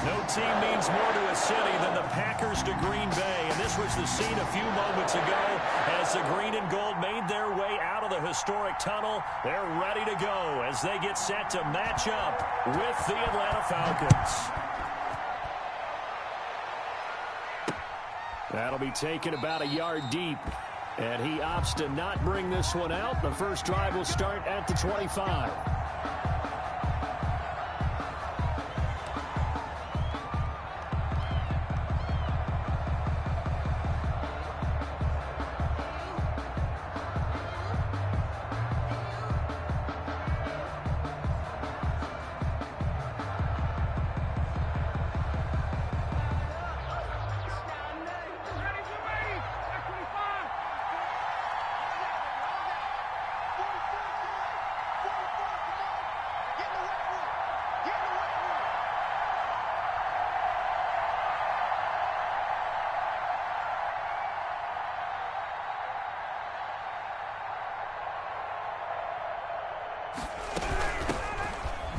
No team means more to a city than the Packers to Green Bay, and this was the scene a few moments ago as the green and gold made their way out of the historic tunnel. They're ready to go as they get set to match up with the Atlanta Falcons. That'll be taken about a yard deep, and he opts to not bring this one out. The first drive will start at the 25.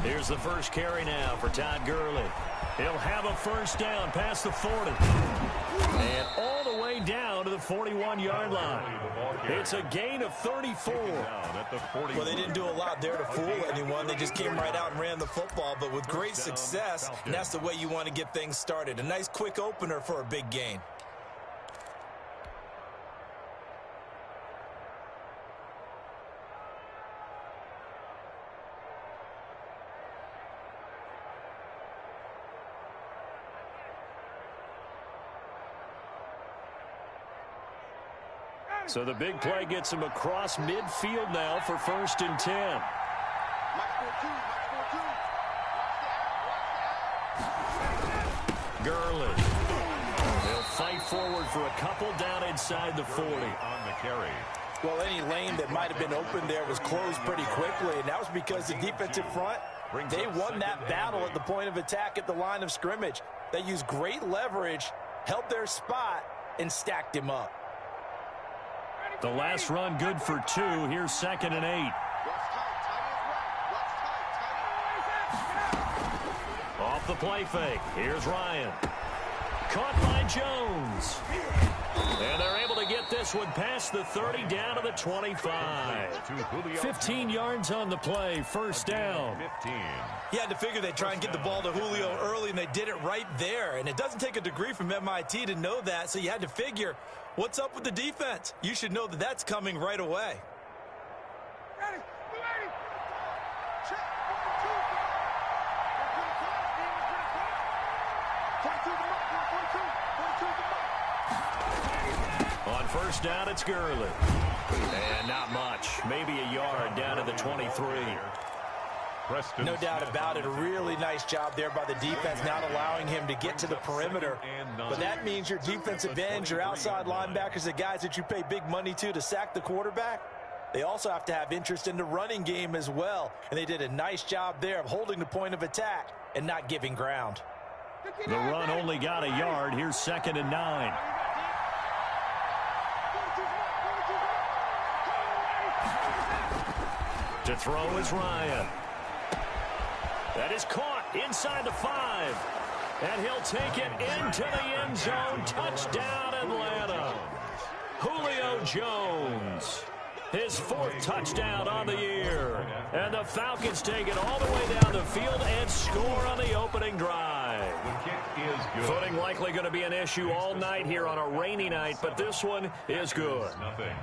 Here's the first carry now for Todd Gurley. He'll have a first down past the 40. And all the way down to the 41-yard line. It's a gain of 34. Well, they didn't do a lot there to fool anyone. They just came right out and ran the football, but with great success, and that's the way you want to get things started. A nice quick opener for a big gain. So the big play gets him across midfield now for 1st and 10. Gurley. They'll fight forward for a couple down inside the 40. On the carry. Well, any lane that might have been open there was closed pretty quickly, and that was because the defensive front, they won that battle at the point of attack at the line of scrimmage. They used great leverage, held their spot, and stacked him up. The last run good for 2. Here's 2nd and 8. Off the play fake. Here's Ryan. Caught by Jones. And they're able to get this one past the 30 down to the 25. 15 yards on the play. 1st down. 15. You had to figure they'd try and get the ball to Julio early, and they did it right there. And it doesn't take a degree from MIT to know that, so you had to figure, what's up with the defense? You should know that that's coming right away. On 1st down, it's Gurley. And not much. Maybe a yard down to the 23. No doubt about it. A really nice job there by the defense, not allowing him to get to the perimeter. But that means your defensive ends, your outside linebackers, the guys that you pay big money to sack the quarterback, they also have to have interest in the running game as well. And they did a nice job there of holding the point of attack and not giving ground. The run only got a yard. Here's 2nd and 9. To throw is Ryan. That is caught inside the 5. And he'll take it into the end zone. Touchdown, Atlanta. Julio Jones. His 4th touchdown on the year. And the Falcons take it all the way down the field and score on the opening drive. The kick is good. Footing likely going to be an issue all night here on a rainy night, but this one is good. Nothing.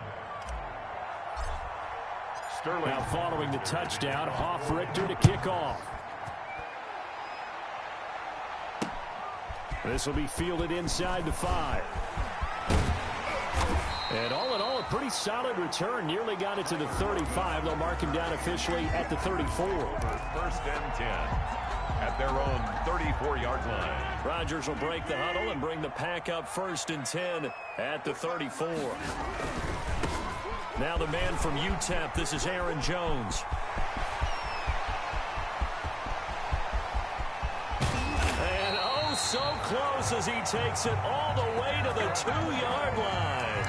Now following the touchdown, Richter to kick off. This will be fielded inside the 5. And all in all, a pretty solid return. Nearly got it to the 35. They'll mark him down officially at the 34. 1st and 10 at their own 34-yard line. Rodgers will break the huddle and bring the pack up 1st and 10 at the 34. Now the man from UTEP, this is Aaron Jones. And oh, so close as he takes it all the way to the 2-yard line.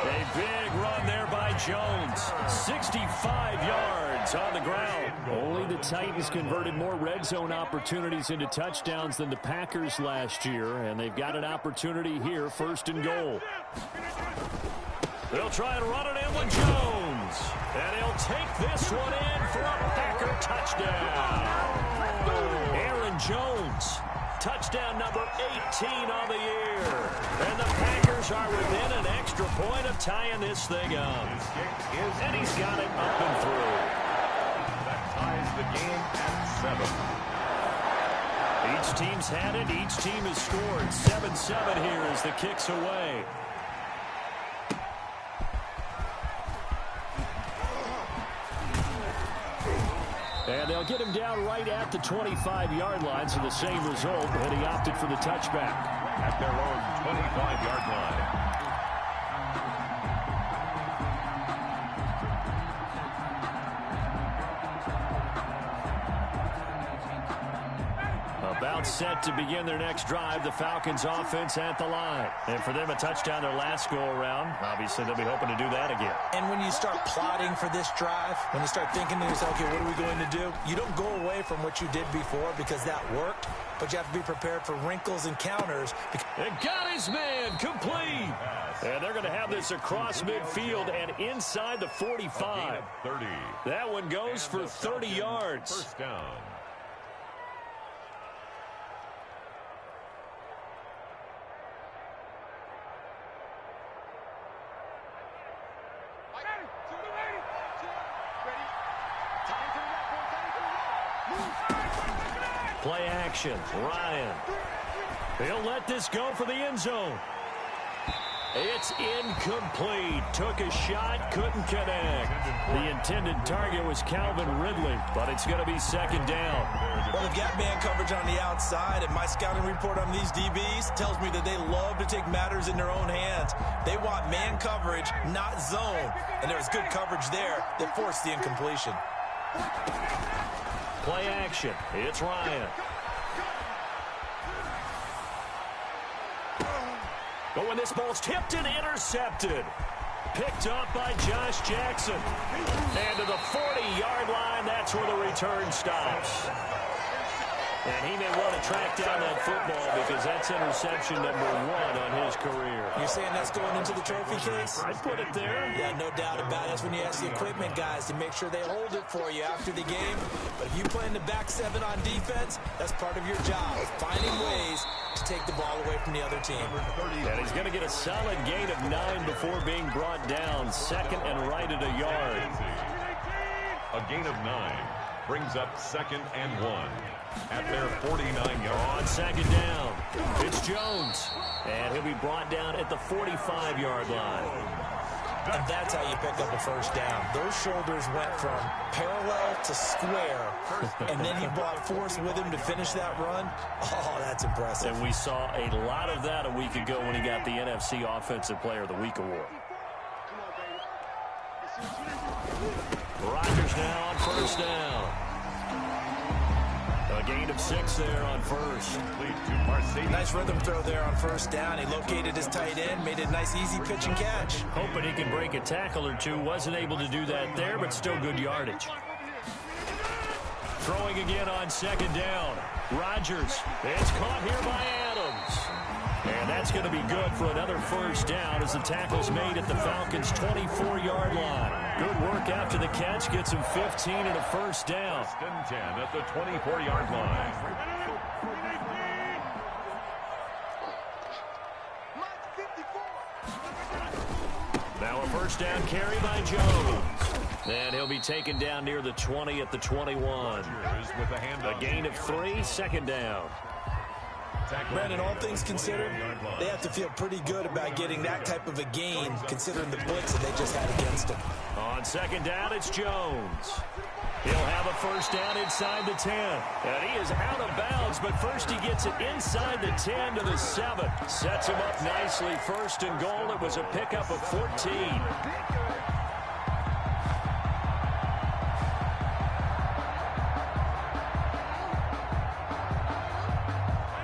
A big run there by Jones. 65 yards on the ground. Only the Titans converted more red zone opportunities into touchdowns than the Packers last year, and they've got an opportunity here, 1st and goal. They'll try and run it in with Jones. And he'll take this one in for a Packer touchdown. Aaron Jones, touchdown number 18 on the year. And the Packers are within an extra point of tying this thing up. And he's got it up and through. That ties the game at 7. Each team's had it. Each team has scored. 7-7 here as the kick's away. And they'll get him down right at the 25-yard line, so the same result, and he opted for the touchback. At their own 25-yard line. About set to begin their next drive, the Falcons offense at the line. And for them, a touchdown their last go-around. Obviously, they'll be hoping to do that again. And when you start plotting for this drive, when you start thinking to yourself, okay, what are we going to do? You don't go away from what you did before because that worked, but you have to be prepared for wrinkles and counters. And got his man complete. And they're going to have this across midfield and inside the 45. 30. That one goes for 30 yards. First down. Play action. Ryan. He'll let this go for the end zone. It's incomplete. Took a shot, couldn't connect. The intended target was Calvin Ridley, but it's going to be 2nd down. Well, they've got man coverage on the outside, and my scouting report on these DBs tells me that they love to take matters in their own hands. They want man coverage, not zone. And there was good coverage there that forced the incompletion. Play action. It's Ryan. But when this ball's tipped and intercepted. Picked up by Josh Jackson. And to the 40-yard line, that's where the return stops. And he may want to track down that football because that's interception number 1 on his career. You're saying that's going into the trophy case? I'd put it there. Yeah, no doubt about it. That's when you ask the equipment guys to make sure they hold it for you after the game. But if you play in the back 7 on defense, that's part of your job, finding ways to take the ball away from the other team. And he's going to get a solid gain of 9 before being brought down. 2nd and right at a yard. A gain of 9 brings up 2nd and 1. At their 49-yard. On 2nd down, it's Jones. And he'll be brought down at the 45-yard line. And that's how you pick up a first down. Those shoulders went from parallel to square, and then he brought force with him to finish that run. Oh, that's impressive. And we saw a lot of that a week ago when he got the NFC Offensive Player of the Week award. Rodgers now on 1st down. A gain of 6 there on 1st. Nice rhythm throw there on 1st down. He located his tight end, made a nice easy pitch and catch. Hoping he can break a tackle or two. Wasn't able to do that there, but still good yardage. Throwing again on 2nd down. Rodgers. It's caught here by Adams. And that's going to be good for another 1st down as the tackle's made at the Falcons' 24-yard line. Good work after the catch. Gets him 15 and a 1st down. 1st and 10 at the 24-yard line. Now a 1st down carry by Jones. And he'll be taken down near the 20 at the 21. A gain of 3, 2nd down. Brandon, all things considered, they have to feel pretty good about getting that type of a gain considering the blitz that they just had against them. On 2nd down, it's Jones. He'll have a 1st down inside the 10. And he is out of bounds, but first he gets it inside the 10 to the 7. Sets him up nicely. 1st and goal. It was a pickup of 14.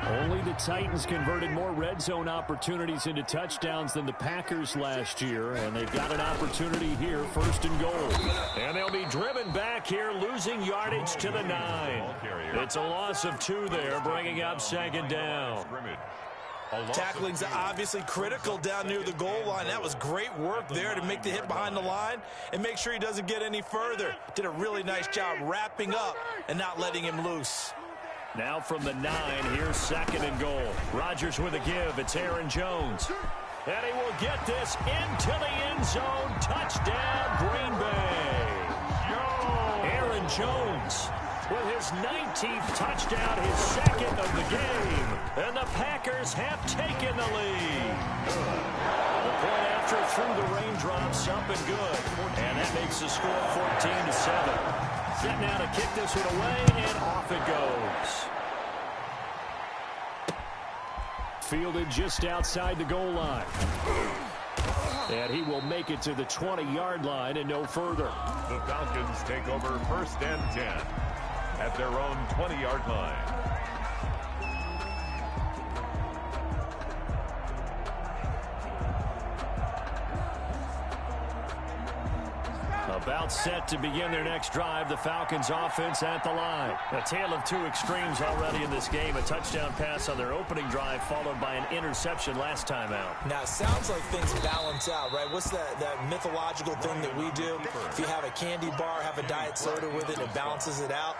Only the Titans converted more red zone opportunities into touchdowns than the Packers last year, and they've got an opportunity here, 1st and goal. And they'll be driven back here, losing yardage to the 9. It's a loss of 2 there, bringing up 2nd down. Tackling's obviously critical down near the goal line. That was great work there to make the hit behind the line and make sure he doesn't get any further. Did a really nice job wrapping up and not letting him loose. Now from the 9, here's 2nd and goal. Rodgers with a give. It's Aaron Jones. And he will get this into the end zone. Touchdown, Green Bay. Aaron Jones with his 19th touchdown, his 2nd of the game. And the Packers have taken the lead. The point after through the raindrops, up and good. And that makes the score 14-7. Set now to kick this one away, and off it goes. Fielded just outside the goal line. And he will make it to the 20-yard line and no further. The Falcons take over 1st and 10 at their own 20-yard line. About set to begin their next drive, the Falcons offense at the line. A tale of 2 extremes already in this game. A touchdown pass on their opening drive followed by an interception last time out. Now, it sounds like things balance out, right? What's that mythological thing that we do? If you have a candy bar, have a diet soda with it, it balances it out.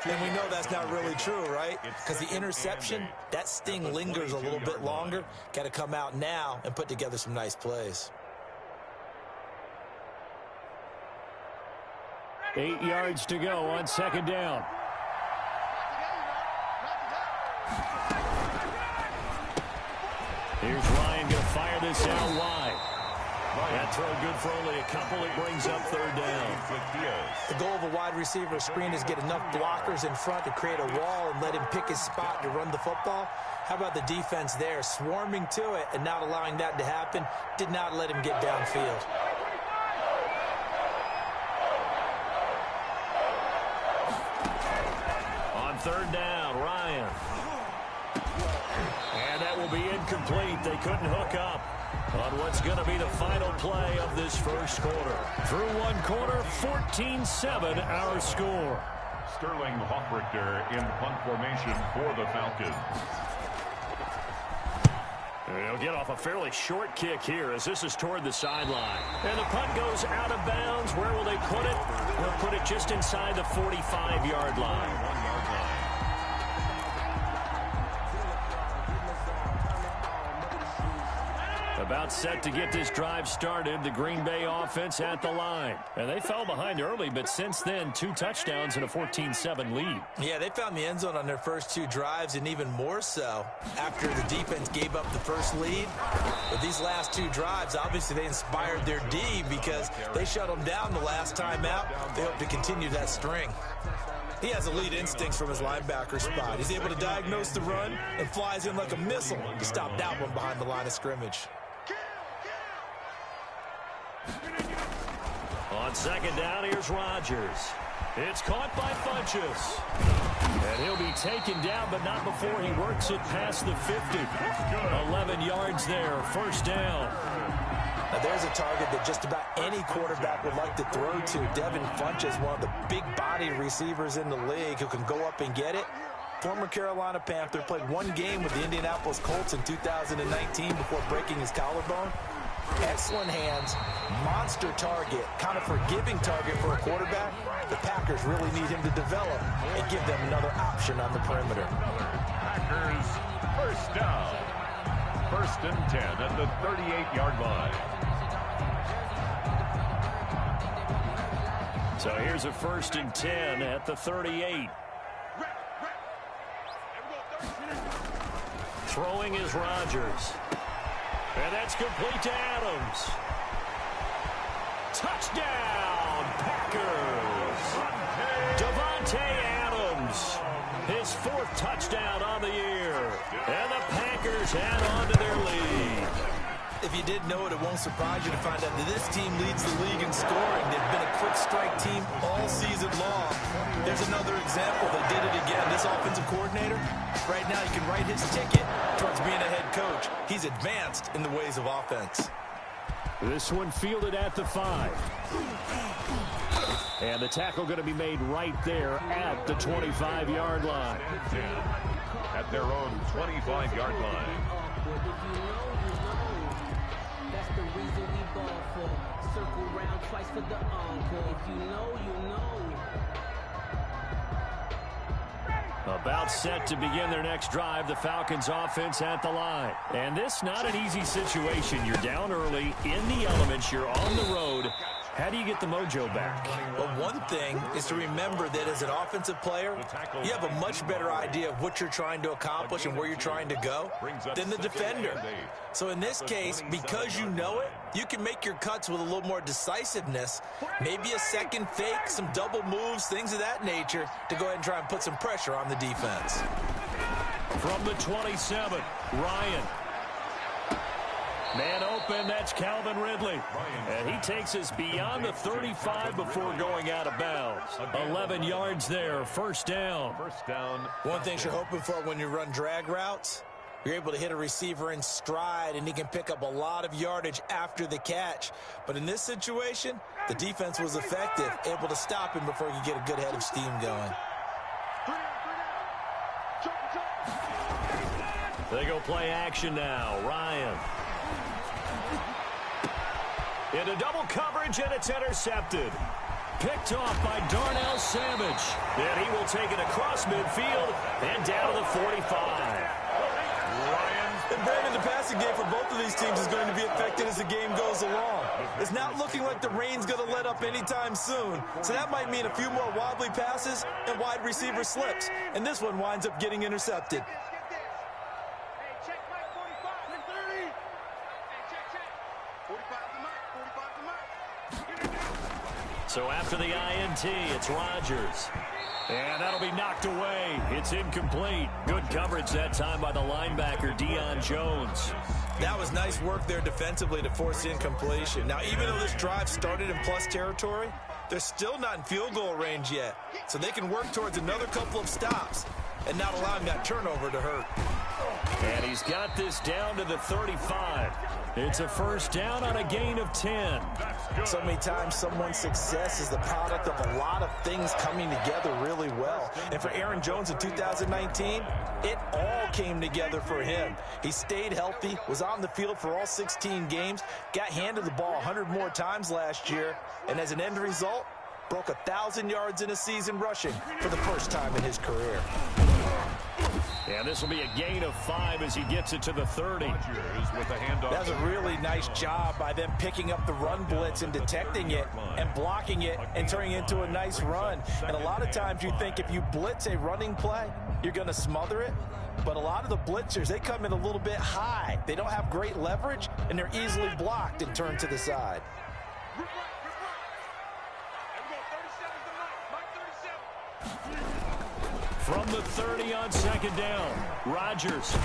And we know that's not really true, right? Because the interception, that sting lingers a little bit longer. Got to come out now and put together some nice plays. 8 yards to go on 2nd down. Here's Ryan going to fire this out wide. That throw good for only a couple. It brings up 3rd down. The goal of a wide receiver screen is get enough blockers in front to create a wall and let him pick his spot to run the football. How about the defense there, swarming to it and not allowing that to happen? Did not let him get downfield. On 3rd down, Ryan. And that will be incomplete. They couldn't hook up on what's going to be the final play of this 1st quarter. Through 1 quarter, 14-7 our score. Sterling Hochrichter in punt formation for the Falcons. They'll get off a fairly short kick here as this is toward the sideline. And the punt goes out of bounds. Where will they put it? They'll put it just inside the 45-yard line. About set to get this drive started, the Green Bay offense at the line. And they fell behind early, but since then, 2 touchdowns and a 14-7 lead. Yeah, they found the end zone on their first 2 drives, and even more so after the defense gave up the first lead. But these last 2 drives, obviously they inspired their D because they shut them down the last time out. They hope to continue that string. He has elite instincts from his linebacker spot. He's able to diagnose the run and flies in like a missile to stop that one behind the line of scrimmage. On 2nd down, here's Rodgers. It's caught by Funchess. And he'll be taken down, but not before he works it past the 50. 11 yards there, 1st down. Now there's a target that just about any quarterback would like to throw to. Devin Funchess, one of the big-bodied receivers in the league who can go up and get it. Former Carolina Panther, played 1 game with the Indianapolis Colts in 2019 before breaking his collarbone. Excellent hands, monster target, kind of forgiving target for a quarterback. The Packers really need him to develop and give them another option on the perimeter. Packers 1st down. 1st and 10 at the 38-yard line. So here's a 1st and 10 at the 38. Throwing is Rodgers. And that's complete to Adams. Touchdown, Packers. Davante Adams, his 4th touchdown on the year. And the Packers add on to their lead. if you didn't know it, it won't surprise you to find out that this team leads the league in scoring. They've been a quick strike team all season long. There's another example. They did it again. This offensive coordinator, right now, he can write his ticket towards being a head coach. He's advanced in the ways of offense. This one fielded at the 5. And the tackle going to be made right there at the 25-yard line. At their own 25-yard line. That's the reason we ball for. Circle round twice for the encore. If you know, you know. About set to begin their next drive, the Falcons offense at the line. And this not an easy situation. You're down early, in the elements, you're on the road. How do you get the mojo back? Well, one thing is to remember that as an offensive player, you have a much better idea of what you're trying to accomplish and where you're trying to go than the defender. So in this case, because you know it, you can make your cuts with a little more decisiveness, maybe a second fake, some double moves, things of that nature, to go ahead and try and put some pressure on the defense. From the 27, Ryan. Man open, that's Calvin Ridley. And he takes us beyond the 35 before going out of bounds. 11 yards there, first down. One thing you're hoping for when you run drag routes, you're able to hit a receiver in stride, and he can pick up a lot of yardage after the catch. But in this situation, the defense was effective, able to stop him before he could get a good head of steam going. They go play action now. Ryan. Into double coverage, and it's intercepted. Picked off by Darnell Savage. And he will take it across midfield and down to the 45. And Brandon, the passing game for both of these teams is going to be affected as the game goes along. It's not looking like the rain's going to let up anytime soon. So that might mean a few more wobbly passes and wide receiver slips. And this one winds up getting intercepted. So after the INT, it's Rodgers. And that'll be knocked away. It's incomplete. Good coverage that time by the linebacker, Deion Jones. That was nice work there defensively to force incompletion. Now, even though this drive started in plus territory, they're still not in field goal range yet. So they can work towards another couple of stops and not allowing that turnover to hurt. And he's got this down to the 35. It's a first down on a gain of 10. So many times someone's success is the product of a lot of things coming together really well. And for Aaron Jones in 2019, it all came together for him. He stayed healthy, was on the field for all 16 games, got handed the ball 100 more times last year, and as an end result, broke 1,000 yards in a season rushing for the first time in his career. And this will be a gain of 5 as he gets it to the 30. That was a really nice job by them picking up the run blitz and detecting it and blocking it and turning it into a nice run. And a lot of times you think if you blitz a running play, you're going to smother it. But a lot of the blitzers, they come in a little bit high. They don't have great leverage, and they're easily blocked and turned to the side. From the 30 on second down, Rodgers.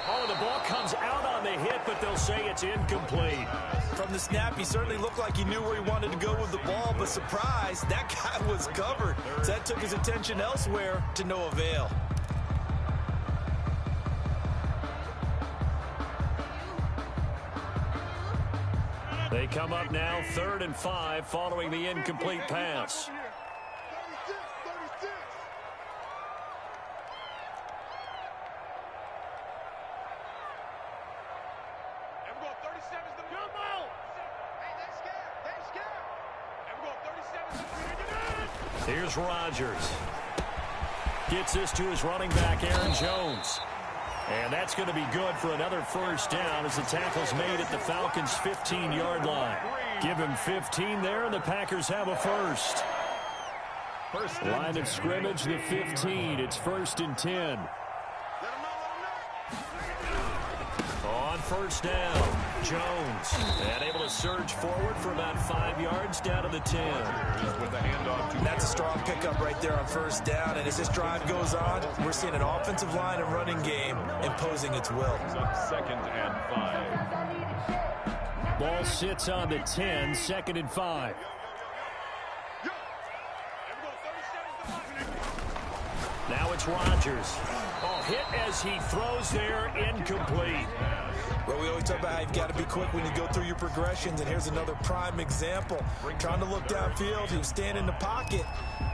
Oh, the ball comes out on the hit, but they'll say it's incomplete. From the snap, he certainly looked like he knew where he wanted to go with the ball, but surprise, that guy was covered. So that took his attention elsewhere to no avail. They come up now 3rd and 5 following the incomplete pass. Here's Rodgers. Gets this to his running back, Aaron Jones. And that's going to be good for another first down as the tackle's made at the Falcons' 15-yard line. Give him 15 there, and the Packers have a first. Line of scrimmage, the 15. It's 1st and 10. On first down, Jones. And able to surge forward for about 5 yards down to the 10. That's a strong pickup right there on first down. And as this drive goes on, we're seeing an offensive line and running game imposing its will. 2nd and 5. Ball sits on the 10, 2nd and 5. Now it's Rodgers. Oh, hit as he throws there, incomplete. Well, we always talk about how you've got to be quick when you go through your progressions, and here's another prime example. Trying to look downfield, he was standing in the pocket,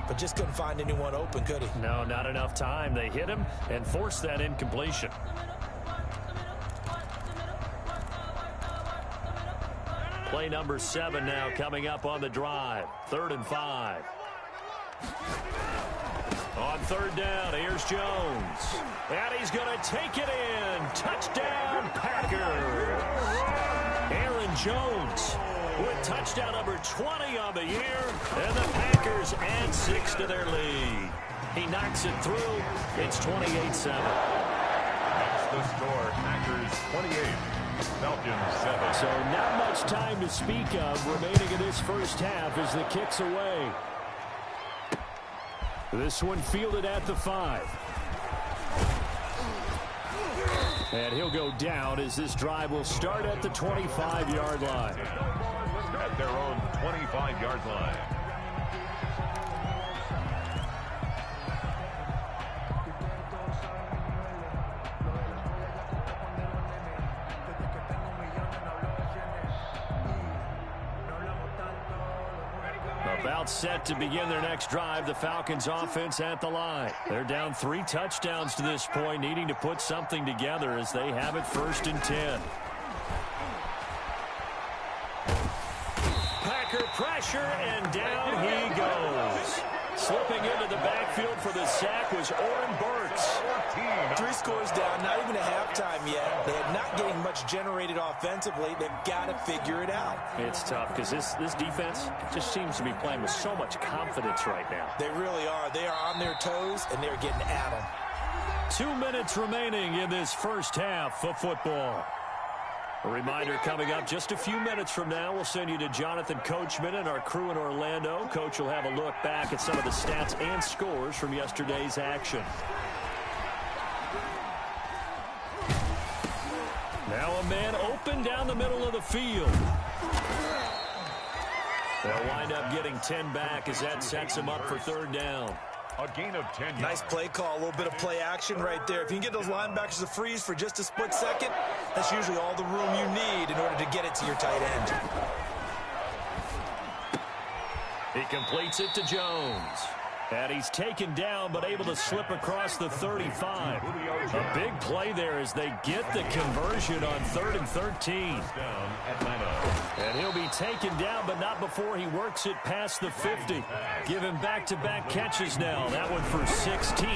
but just couldn't find anyone open, could he? No, not enough time. They hit him and forced that incompletion. Play number 7 now coming up on the drive. 3rd and 5. On 3rd down, here's Jones. And he's going to take it in. Touchdown, Packers. Aaron Jones with touchdown number 20 on the year. And the Packers add 6 to their lead. He knocks it through. It's 28-7. That's the score. Packers 28. Falcons 7. So not much time to speak of remaining in this first half as the kick's away. This one fielded at the 5. And he'll go down as this drive will start at the 25-yard line. At their own 25-yard line. About set to begin their next drive, the Falcons offense at the line. They're down 3 touchdowns to this point, needing to put something together as they have it 1st and 10. Packer pressure, and down he goes. Slipping into the backfield for the sack was Oren Burks. 3 scores down, not even a halftime yet. They are not getting much generated offensively. They've got to figure it out. It's tough because this defense just seems to be playing with so much confidence right now. They really are. They are on their toes, and they're getting at them. 2 minutes remaining in this first half of football. A reminder coming up just a few minutes from now. We'll send you to Jonathan Coachman and our crew in Orlando. Coach will have a look back at some of the stats and scores from yesterday's action. Now a man open down the middle of the field. They'll wind up getting 10 back as that sets him up for 3rd down. A gain of 10 yards. Nice play call, a little bit of play action right there. If you can get those linebackers to freeze for just a split second, that's usually all the room you need in order to get it to your tight end. He completes it to Jones. And he's taken down, but able to slip across the 35. A big play there as they get the conversion on 3rd and 13. And he'll be taken down, but not before he works it past the 50. Give him back-to-back catches now. That one for 16,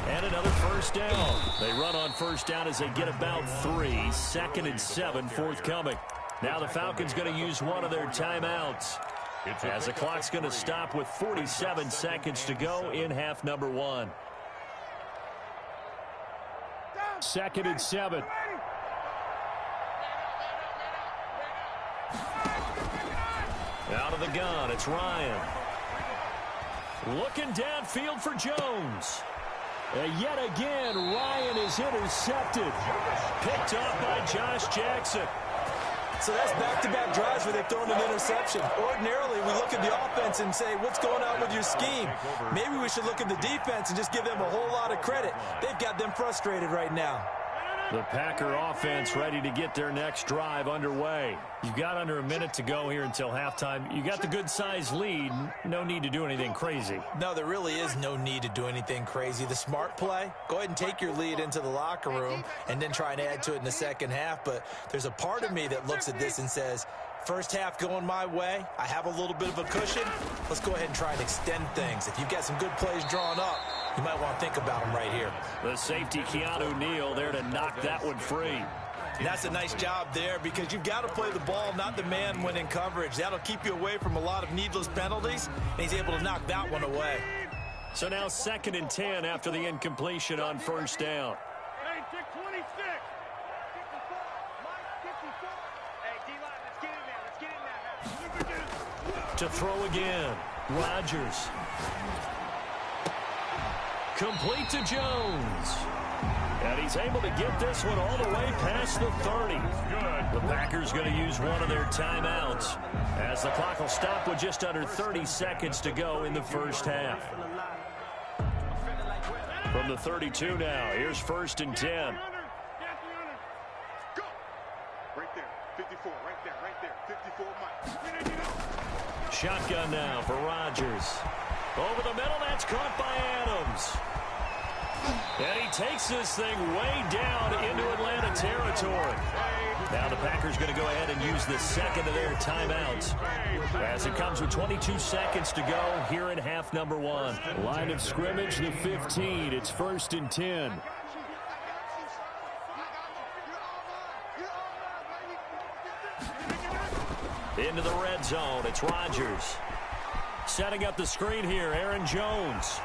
and another 1st down. They run on 1st down as they get about 3. 2nd and 7 forthcoming. Now the Falcons going to use one of their timeouts, as the clock's going to stop with 47 seconds to go in half number 1. 2nd and 7. Out of the gun, it's Ryan. Looking downfield for Jones. And yet again, Ryan is intercepted. Picked up by Josh Jackson. So that's back-to-back drives where they've thrown an interception. Ordinarily, we look at the offense and say, what's going on with your scheme? Maybe we should look at the defense and just give them a whole lot of credit. They've got them frustrated right now. The Packer offense ready to get their next drive underway. You've got under a minute to go here until halftime. You got the good-sized lead. No need to do anything crazy. No, there really is no need to do anything crazy. The smart play, go ahead and take your lead into the locker room and then try and add to it in the second half. But there's a part of me that looks at this and says, first half going my way, I have a little bit of a cushion. Let's go ahead and try and extend things. If you've got some good plays drawn up, you might want to think about them right here. The safety, Keanu Neal, there to knock that one free. And that's a nice job there because you've got to play the ball, not the man when in coverage. That'll keep you away from a lot of needless penalties, and he's able to knock that one away. So now 2nd and 10 after the incompletion on 1st down. Hey, 26. Hey, D-line, let's get in there. To throw again, Rodgers. Complete to Jones. And he's able to get this one all the way past the 30. The Packers going to use one of their timeouts as the clock will stop with just under 30 seconds to go in the first half. From the 32 now, here's 1st and 10. Right there, 54, right there, 54 Mike. Shotgun now for Rodgers. Over the middle, that's caught by Adams. And he takes this thing way down into Atlanta territory. Now the Packers going to go ahead and use the second of their timeouts as it comes with 22 seconds to go here in half number 1. Line of scrimmage, the 15. It's 1st and 10. Into the red zone, it's Rodgers. Setting up the screen here, Aaron Jones.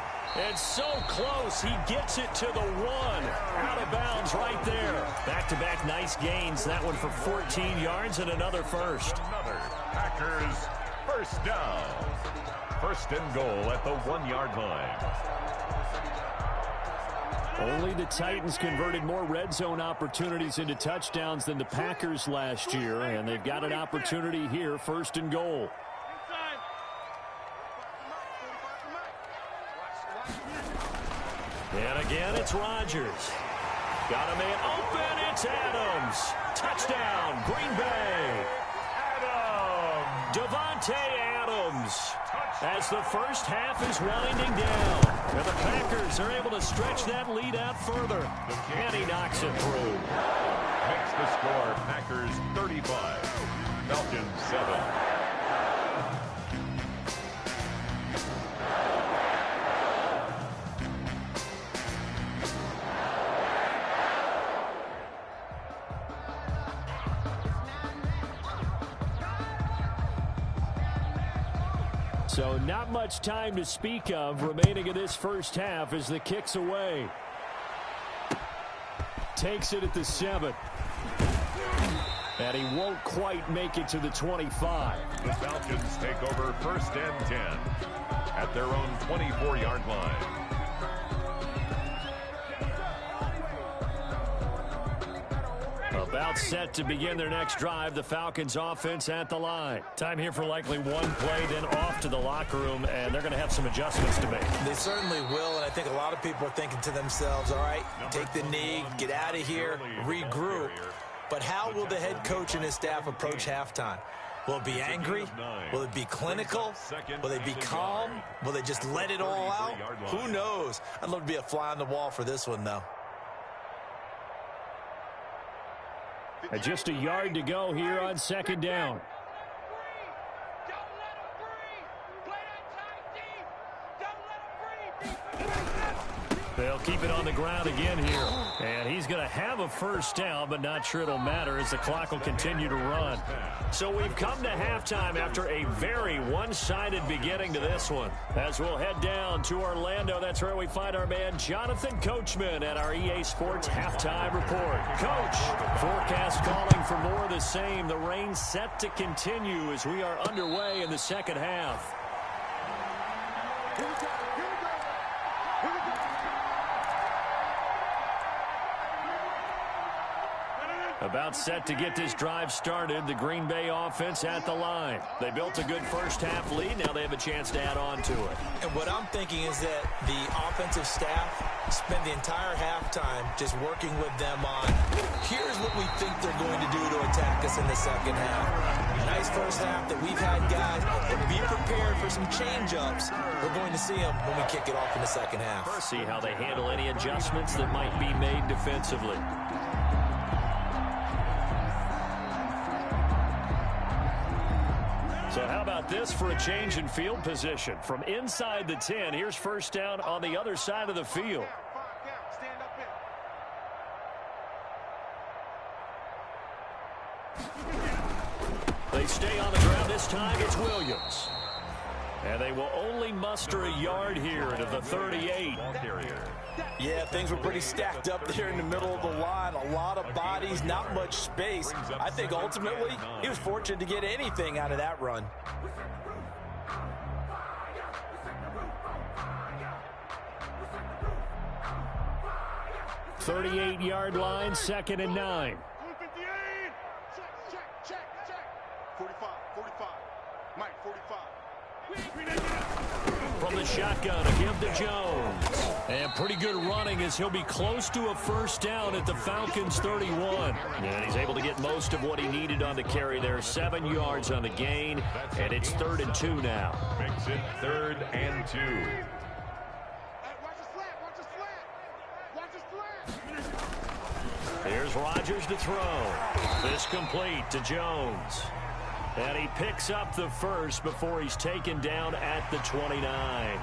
It's so close, he gets it to the 1. Out of bounds right there. Back-to-back nice gains, that one for 14 yards and another first. Another Packers first down. 1st and goal at the 1-yard line. Only the Titans converted more red zone opportunities into touchdowns than the Packers last year, and they've got an opportunity here, 1st and goal. And again, it's Rodgers. Got a man open. It's Adams. Touchdown, Green Bay. Adams. Devontae Adams. As the first half is winding down. And the Packers are able to stretch that lead out further. And he knocks it through. Makes the score Packers 35. Falcons 7. So not much time to speak of remaining in this first half as the kick's away. Takes it at the 7. And he won't quite make it to the 25. The Falcons take over 1st and 10 at their own 24-yard line. About set to begin their next drive, the Falcons offense at the line. Time here for likely one play, then off to the locker room, and they're going to have some adjustments to make. They certainly will, and I think a lot of people are thinking to themselves, all right, take the knee, get out of here, regroup. But how will the head coach and his staff approach halftime? Will it be angry? Will it be clinical? Will they be calm? Will they just let it all out? Who knows? I'd love to be a fly on the wall for this one, though. Just a yard to go here on 2nd down. They'll keep it on the ground again here. And he's going to have a first down, but not sure it'll matter as the clock will continue to run. So we've come to halftime after a very one-sided beginning to this one. As we'll head down to Orlando, that's where we find our man Jonathan Coachman at our EA Sports Halftime Report. Coach, forecast calling for more of the same. The rain set to continue as we are underway in the second half. About set to get this drive started, the Green Bay offense at the line. They built a good first half lead. Now they have a chance to add on to it. And what I'm thinking is that the offensive staff spend the entire halftime just working with them on, here's what we think they're going to do to attack us in the second half. Nice first half that we've had, guys, but be prepared for some change-ups. We're going to see them when we kick it off in the second half. See how they handle any adjustments that might be made defensively. So how about this for a change in field position? From inside the 10, here's first down on the other side of the field. They stay on the ground. This time it's Williams. And they will only muster a yard here to the 38. Yeah, things were pretty stacked up there in the middle of the line. A lot of bodies, not much space. I think ultimately he was fortunate to get anything out of that run. 38-yard line, 2nd and 9. Check. 45. Mike, 45. From the shotgun, a give to Jones. And pretty good running as he'll be close to a first down at the Falcons' 31. And he's able to get most of what he needed on the carry there. 7 yards on the gain, and it's 3rd and 2 now. Makes it 3rd and 2. Here's Rodgers to throw. This complete to Jones. And he picks up the first before he's taken down at the 29.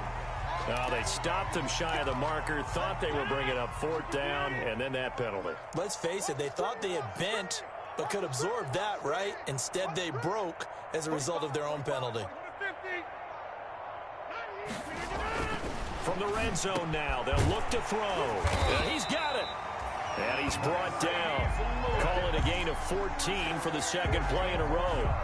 Oh, they stopped him shy of the marker, thought they were bringing up 4th down, and then that penalty. Let's face it, they thought they had bent but could absorb that, right? Instead, they broke as a result of their own penalty. From the red zone now, they'll look to throw. And he's got it. And he's brought down. Call it a gain of 14 for the 2nd play in a row.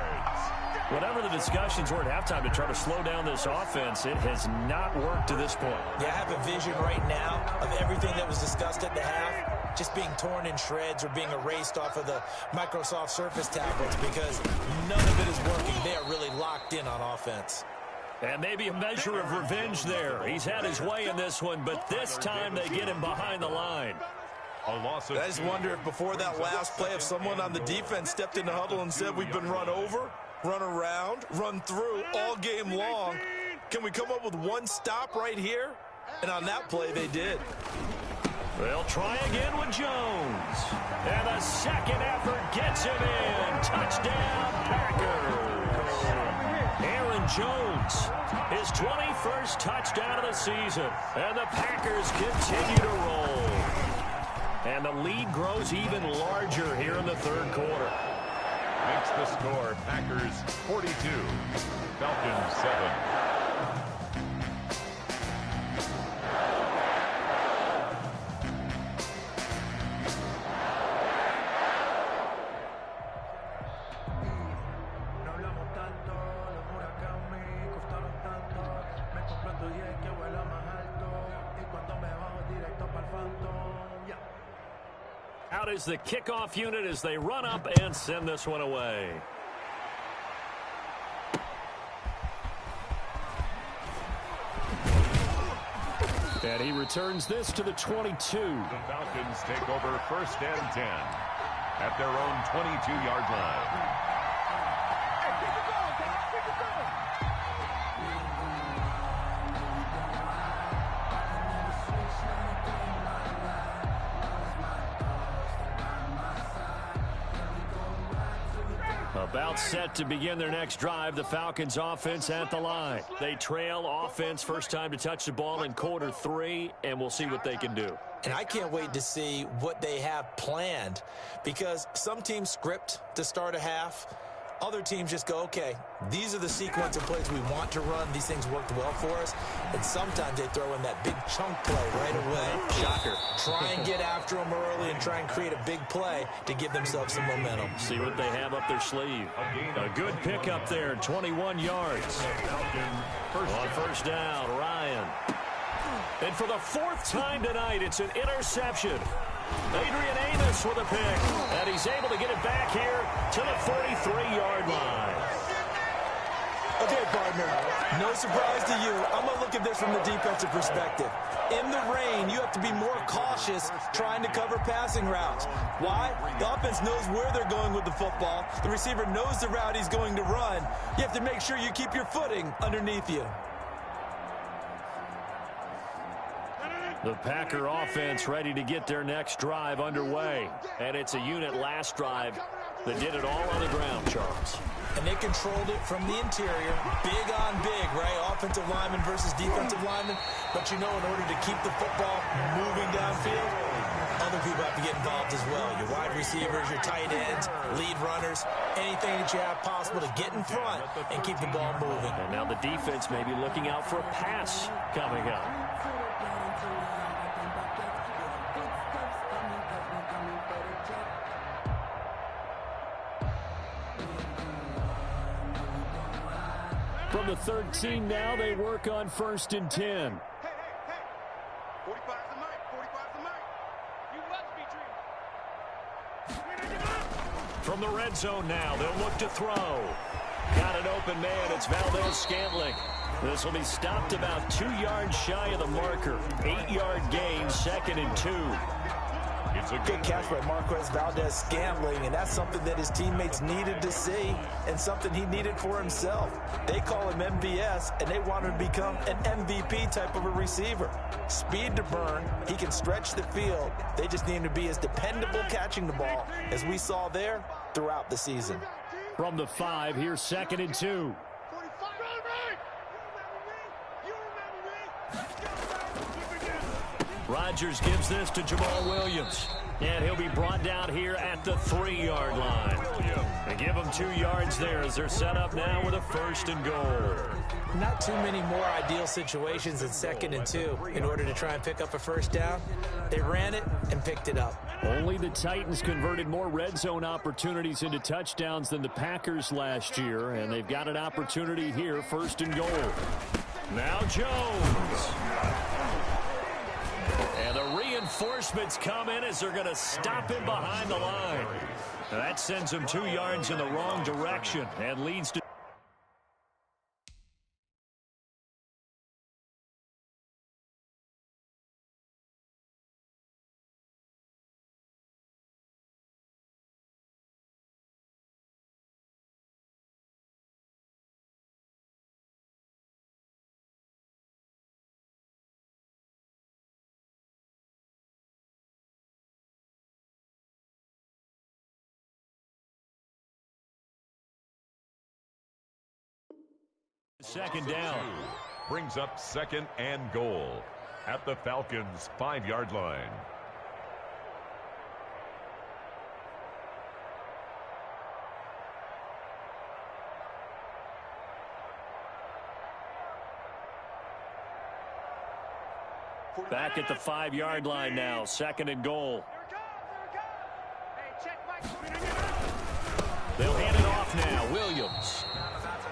Whatever the discussions were at halftime to try to slow down this offense, it has not worked to this point. Yeah, I have a vision right now of everything that was discussed at the half just being torn in shreds or being erased off of the Microsoft Surface tablets because none of it is working. They are really locked in on offense. And maybe a measure of revenge there. He's had his way in this one, but this time they get him behind the line. A loss of I just wonder if before that last play, if someone on the defense stepped in the huddle and said, we've been run over, run around, run through all game long. Can we come up with one stop right here? And on that play, they did. They'll try again with Jones. And the second effort gets him in. Touchdown, Packers. Aaron Jones, his 21st touchdown of the season. And the Packers continue to roll. And the lead grows even larger here in the 3rd quarter. makes the score Packers 42, Falcons 7. Out is the kickoff unit as they run up and send this one away. And he returns this to the 22. The Falcons take over 1st and 10 at their own 22-yard line. About set to begin their next drive, the Falcons offense at the line. They trail offense first time to touch the ball in quarter 3, and we'll see what they can do. And I can't wait to see what they have planned, because some teams script to start a half. Other teams just go, okay, these are the sequence of plays we want to run. These things worked well for us. And sometimes they throw in that big chunk play right away. Shocker. Try and get after them early and try and create a big play to give themselves some momentum. See what they have up their sleeve. A good pickup there, 21 yards. On first down, Ryan. And for the 4th time tonight, it's an interception. Adrian Amos with a pick, and he's able to get it back here to the 43-yard line. Okay, partner, no surprise to you. I'm going to look at this from the defensive perspective. In the rain, you have to be more cautious trying to cover passing routes. Why? The offense knows where they're going with the football. The receiver knows the route he's going to run. You have to make sure you keep your footing underneath you. The Packer offense ready to get their next drive underway. And it's a unit last drive that did it all on the ground, Charles. And they controlled it from the interior, big on big, right? Offensive lineman versus defensive lineman. But you know, in order to keep the football moving downfield, other people have to get involved as well. Your wide receivers, your tight ends, lead runners, anything that you have possible to get in front and keep the ball moving. And now the defense may be looking out for a pass coming up. From the 13 now, they work on 1st and 10. Hey. 45's the mic. 45's the mic. You From the red zone now, they'll look to throw. Got an open man. It's Valdez-Scantling. This will be stopped about 2 yards shy of the marker. 8-yard gain, 2nd and 2. It's a good catch by Marquez Valdez-Scantling, and that's something that his teammates needed to see and something he needed for himself. They call him MVS, and they want him to become an MVP type of a receiver. Speed to burn. He can stretch the field. They just need him to be as dependable catching the ball as we saw there throughout the season. From the 5, here's 2nd and 2. Rodgers gives this to Jamal Williams. And he'll be brought down here at the 3-yard line. They give him 2 yards there as they're set up now with a 1st and goal. Not too many more ideal situations than 2nd and 2 in order to try and pick up a 1st down. They ran it and picked it up. Only the Titans converted more red zone opportunities into touchdowns than the Packers last year, and they've got an opportunity here, 1st and goal. Now Jones. And the reinforcements come in as they're going to stop him behind the line. That sends him 2 yards in the wrong direction and leads to second down. Brings up 2nd and goal at the Falcons' 5-yard line. Back at the 5-yard line now, 2nd and goal. They'll hand it off now, Williams.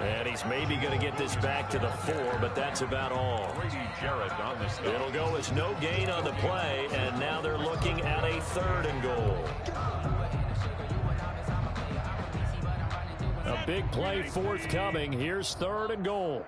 And he's maybe going to get this back to the 4, but that's about all. It'll go as no gain on the play, and now they're looking at a 3rd and goal. A big play forthcoming. Here's 3rd and goal.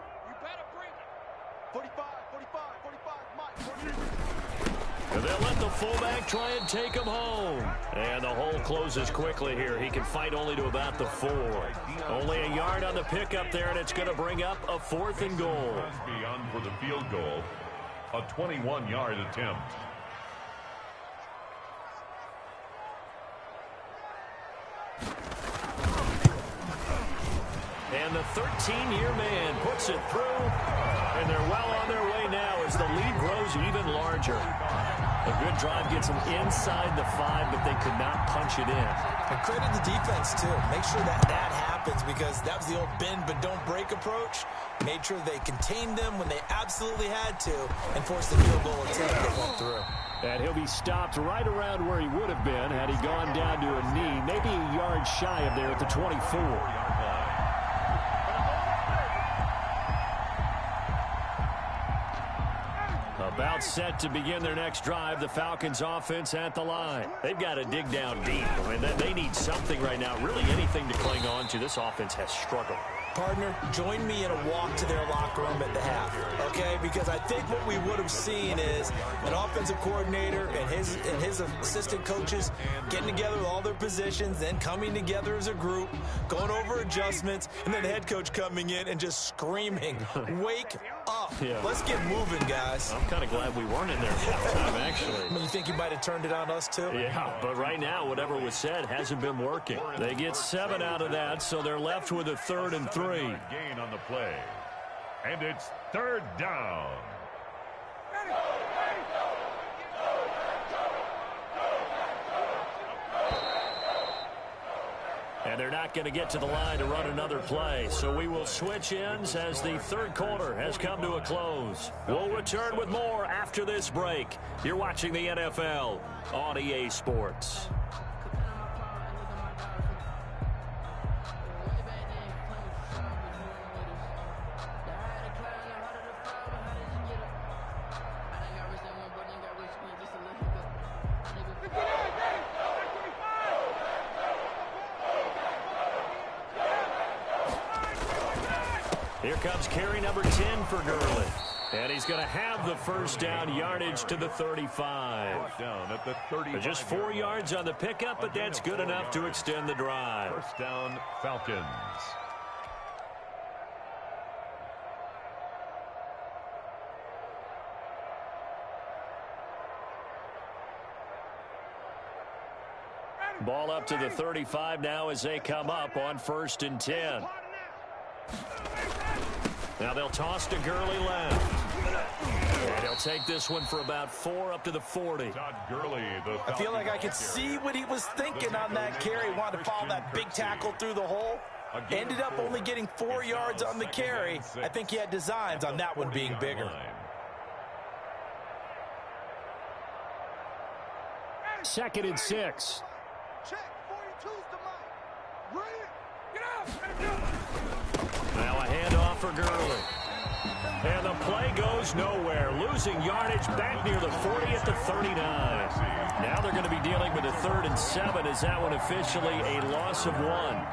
And they'll let the fullback try and take him home. And the hole closes quickly here. He can fight only to about the 4. Only a yard on the pickup there, and it's going to bring up a 4th and goal. Beyond for the field goal, a 21-yard attempt. And the 13-year man puts it through, and they're well on their way now as the lead grows even larger. A good drive gets them inside the 5, but they could not punch it in. And credit the defense, too. Make sure that happens, because that was the old bend but don't break approach. Made sure they contained them when they absolutely had to and forced the field goal attempt that went through. And he'll be stopped right around where he would have been had he gone down to a knee, maybe a yard shy of there at the 24. About set to begin their next drive, the Falcons offense at the line. They've got to dig down deep. I mean, they need something right now, really anything to cling on to. This offense has struggled. Partner, join me in a walk to their locker room at the half, okay? Because I think what we would have seen is an offensive coordinator and his assistant coaches getting together with all their positions, then coming together as a group, going over adjustments, and then the head coach coming in and just screaming, wake up. Yeah. Let's get moving, guys. I'm kind of glad we weren't in there at that time, actually. I mean, you think you might have turned it on us, too? Yeah, but right now, whatever was said hasn't been working. They get 7 out of that, so they're left with a 3rd and 3. Gain on the play. And it's 3rd down. And they're not going to get to the line to run another play. So we will switch ends as the 3rd quarter has come to a close. We'll return with more after this break. You're watching the NFL on EA Sports. comes carry number 10 for Gurley. And he's going to have the first down, yardage to the 35. Down at the 35. Just 4 yards on the pickup, but that's good enough to extend the drive. First down, Falcons. Ball up to the 35 now as they come up on 1st and 10. Now they'll toss to Gurley left. And he'll take this one for about 4 up to the 40. Todd Gurley, I feel like I could see what he was thinking on that carry. Wanted to follow that big tackle through the hole. Ended up only getting 4 yards on the carry. I think he had designs on that one being bigger. 2nd and 6. Check. 42's the mic. Get up. Now a handoff for Gurley. And the play goes nowhere. Losing yardage back near the 40 at the 39. Now they're going to be dealing with a 3rd and 7 as that one officially a loss of 1.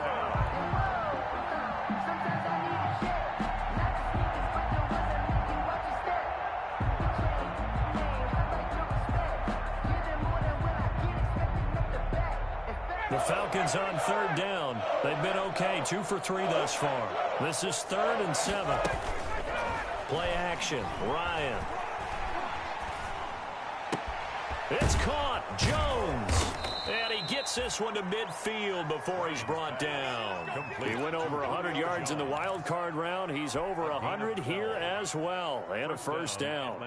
The Falcons on 3rd down. They've been okay, 2 for 3 thus far. This is 3rd and 7. Play action, Ryan. It's caught, Jones. And he gets this one to midfield before he's brought down. He went over 100 yards in the wild card round. He's over 100 here as well. And a first down.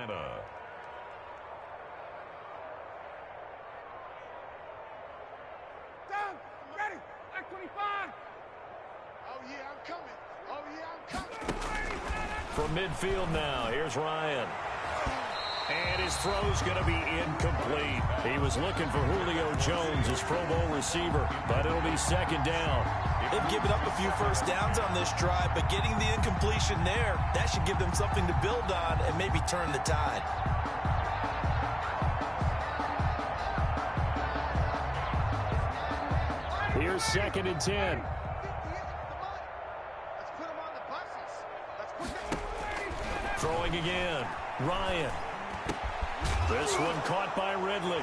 From midfield now, here's Ryan. And his throw's going to be incomplete. He was looking for Julio Jones, his Pro Bowl receiver, but it'll be 2nd down. They've given up a few first downs on this drive, but getting the incompletion there, that should give them something to build on and maybe turn the tide. Here's 2nd and 10. Throwing again. Ryan. This one caught by Ridley.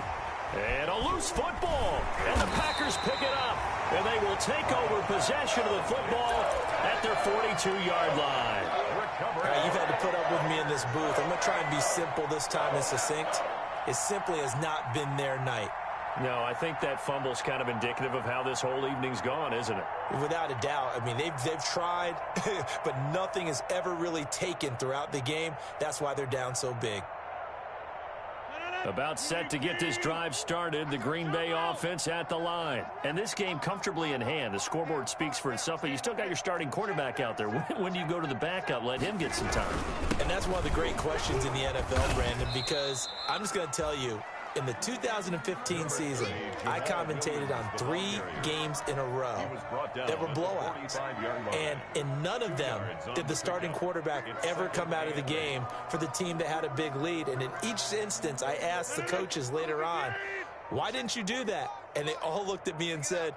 And a loose football. And the Packers pick it up. And they will take over possession of the football at their 42-yard line. You've had to put up with me in this booth. I'm going to try and be simple this time and succinct. It simply has not been their night. No, I think that fumble's kind of indicative of how this whole evening's gone, isn't it? Without a doubt. I mean, they've tried, but nothing has ever really taken throughout the game. That's why they're down so big. About set to get this drive started, the Green Bay offense at the line. And this game comfortably in hand. The scoreboard speaks for itself, but you still got your starting quarterback out there. When do you go to the backup? Let him get some time. And that's one of the great questions in the NFL, Brandon, because I'm just going to tell you, in the 2015 season, I commentated on 3 games in a row that were blowouts. And in none of them did the starting quarterback ever come out of the game for the team that had a big lead. And in each instance, I asked the coaches later on, why didn't you do that? And they all looked at me and said,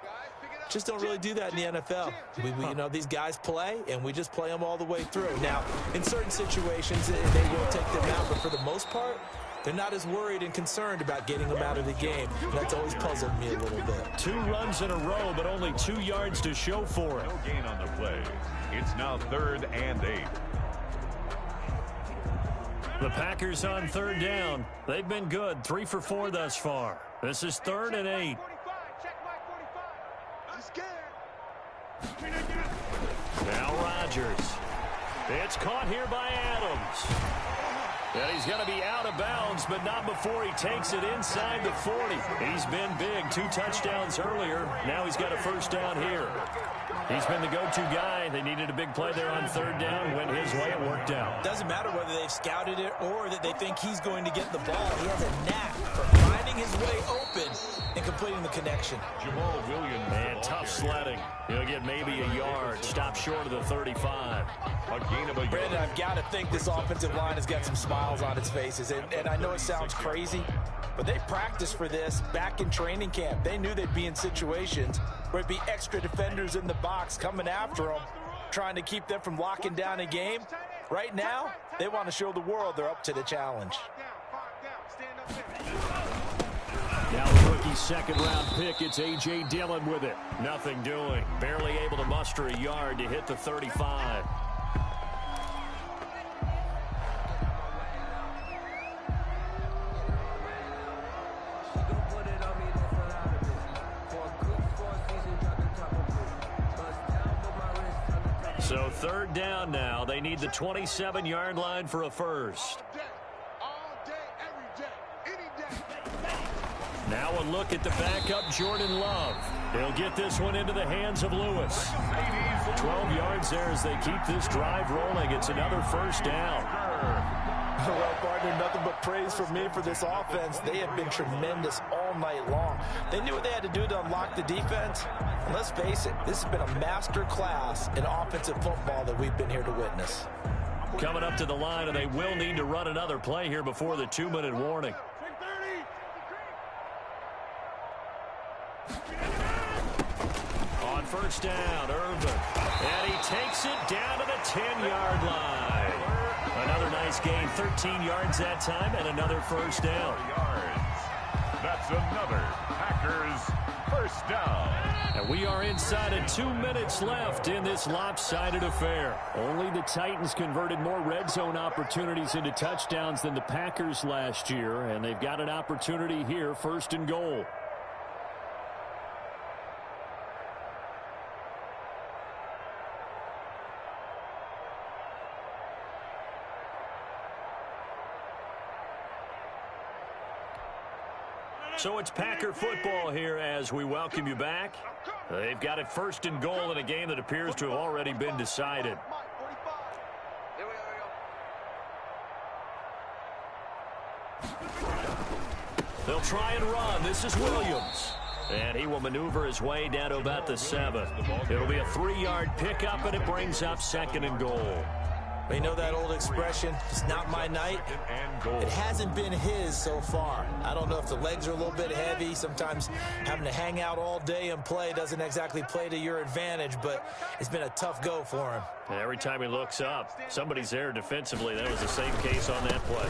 just don't really do that in the NFL. You know, these guys play, and we just play them all the way through. Now, in certain situations, they will take them out, but for the most part, they're not as worried and concerned about getting them out of the game. That's always puzzled me a little bit. 2 runs in a row, but only 2 yards to show for it. No gain on the play. It's now 3rd and 8. The Packers on 3rd down. They've been good, 3 for 4 thus far. This is 3rd and 8. Now Rodgers. It's caught here by Adams. And he's going to be out of bounds, but not before he takes it inside the 40. He's been big, 2 touchdowns earlier. Now he's got a first down here. He's been the go-to guy. They needed a big play there on 3rd down. Went his way, it worked out. Doesn't matter whether they've scouted it or that they think he's going to get the ball. He has a knack for finding his way open and completing the connection. Jamal Williams. Man, tough sledding. He'll get maybe a yard. Stop short of the 35. A gain of a Brandon, yard. I've got to think this offensive line has got some smiles on its faces. And I know it sounds crazy, but they practiced for this back in training camp. They knew they'd be in situations where it'd be extra defenders in the box coming after them, trying to keep them from locking down a game. Right now, they want to show the world they're up to the challenge. Now the rookie's second-round pick, it's A.J. Dillon with it. Nothing doing. Barely able to muster a yard to hit the 35. So third down now. They need the 27-yard line for a first. Now a look at the backup, Jordan Love. He'll get this one into the hands of Lewis. 12 yards there as they keep this drive rolling. It's another first down. Well, partner, nothing but praise from me for this offense. They have been tremendous all night long. They knew what they had to do to unlock the defense. And let's face it, this has been a master class in offensive football that we've been here to witness. Coming up to the line, and they will need to run another play here before the 2-minute warning. On first down, Irvin. And he takes it down to the 10-yard line. Another nice gain, 13 yards that time, and another first down. That's another Packers first down. And we are inside of 2 minutes left in this lopsided affair. Only the Titans converted more red zone opportunities into touchdowns than the Packers last year, and they've got an opportunity here, first and goal. So it's Packer football here as we welcome you back. They've got it first and goal in a game that appears to have already been decided. They'll try and run. This is Williams. And he will maneuver his way down to about the 7. It'll be a 3-yard pickup, and it brings up second and goal. You know that old expression, it's not my night? It hasn't been his so far. I don't know if the legs are a little bit heavy. Sometimes having to hang out all day and play doesn't exactly play to your advantage, but it's been a tough go for him. And every time he looks up, somebody's there defensively. That was the same case on that play.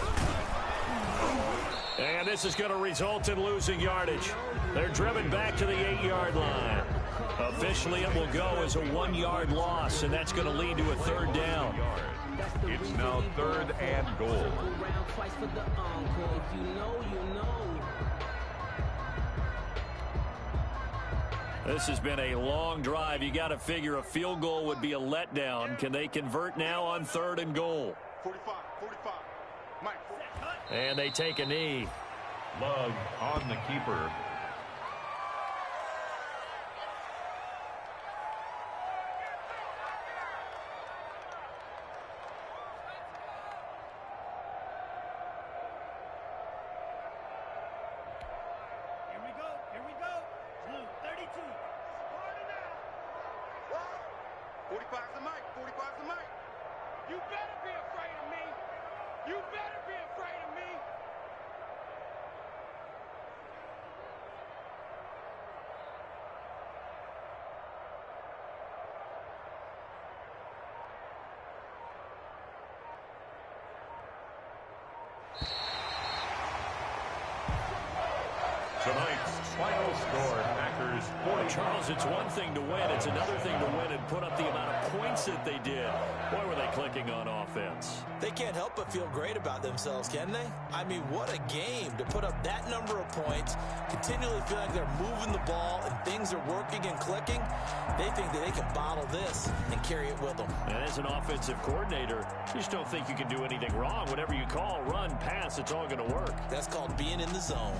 And this is going to result in losing yardage. They're driven back to the 8-yard line. Officially, it will go as a 1-yard loss, and that's going to lead to a third down. It's now third and goal. This has been a long drive. You got to figure a field goal would be a letdown. Can they convert now on third and goal? 45. Mike. And they take a knee. Love on the keeper. Here we go. Blue 32. 45's the mic. You better be afraid of me. You better be afraid of me. Tonight's final score, Packers 40. Charles, it's one thing to win. It's another thing to win and put up the amount of points that they did. Boy, were they clicking on offense. They can't help but feel great about themselves, can they? I mean, what a game to put up that number of points, continually feel like they're moving the ball and things are working and clicking. They think that they can bottle this and carry it with them. And as an offensive coordinator, you just don't think you can do anything wrong. Whatever you call, run, pass, it's all going to work. That's called being in the zone.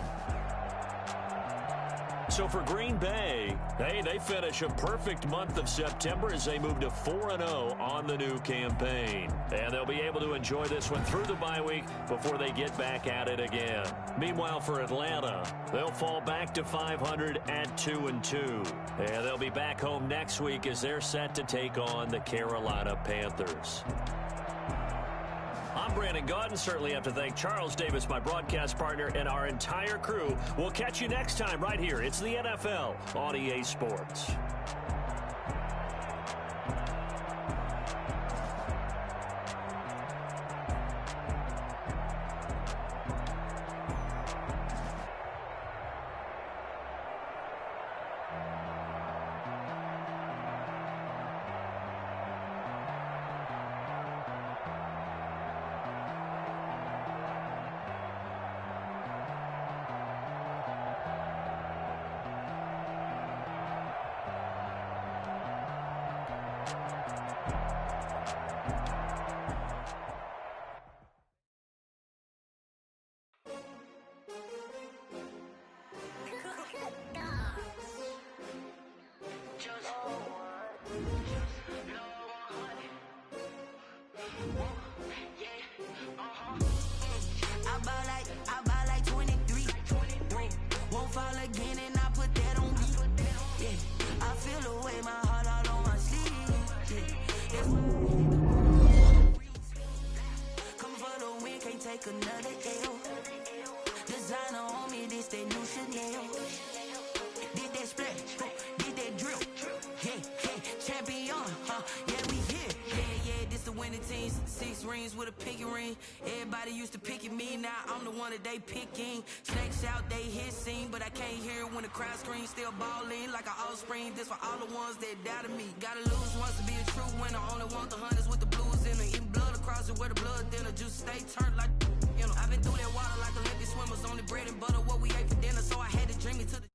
So for Green Bay, they finish a perfect month of September as they move to 4-0 on the new campaign. And they'll be able to enjoy this one through the bye week before they get back at it again. Meanwhile, for Atlanta, they'll fall back to 500 at 2-2. And they'll be back home next week as they're set to take on the Carolina Panthers. I'm Brandon Gaudin. Certainly have to thank Charles Davis, my broadcast partner, and our entire crew. We'll catch you next time right here. It's the NFL on EA Sports. I buy like 23. Won't fall again and I put that on me. Yeah, I feel the way, my heart all on my sleeve. Yeah, come for the win, can't take another L. Designer on me, this that new Chanel. Did that splash, did that drill. Yeah, champion, yeah, we here. Yeah, this the winning team. 6 rings with a pinky ring. Everybody used to pick at me, now I'm the one that they picking. Snakes out, they hit scene, but I can't hear it when the crowd screams. Still balling like an offspring. This for all the ones that doubted me. Gotta lose once to be a true winner. Only want the hunters with the blues in it. Eating blood across it where the blood dinner. Juice stay turned like, you know. I've been through that water like Olympic swimmers. Only bread and butter what we ate for dinner, so I had to dream it to the